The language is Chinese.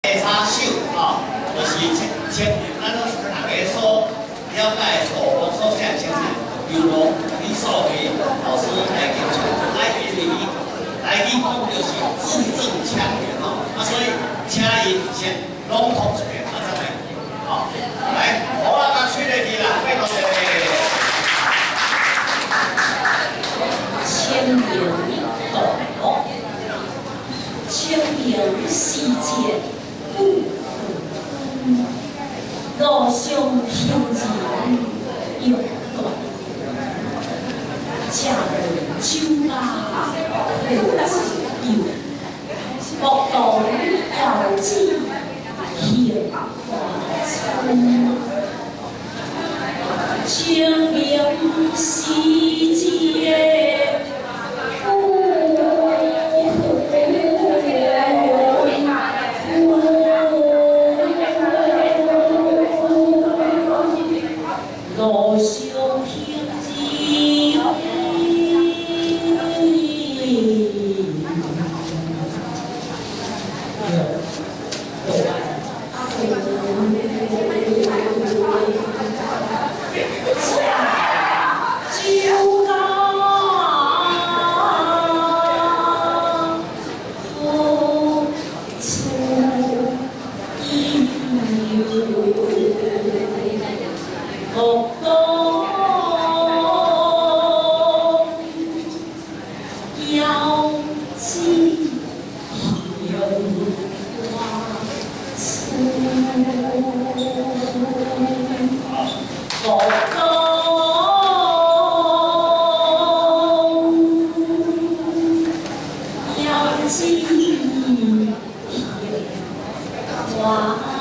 第三首吼，就是咱都是大家所了解古风所写的精神，由我李少伟老师来演唱，来因为伊来语讲就是字正腔圆吼，所以请伊先朗读一遍，再来，好，来，好啊，甲吹落去啦，拜托谢谢。千年道，千年世界不分，路上平日永断，家人酒吧何自由，莫道遥指杏花村，千年世界。 路上行人，花。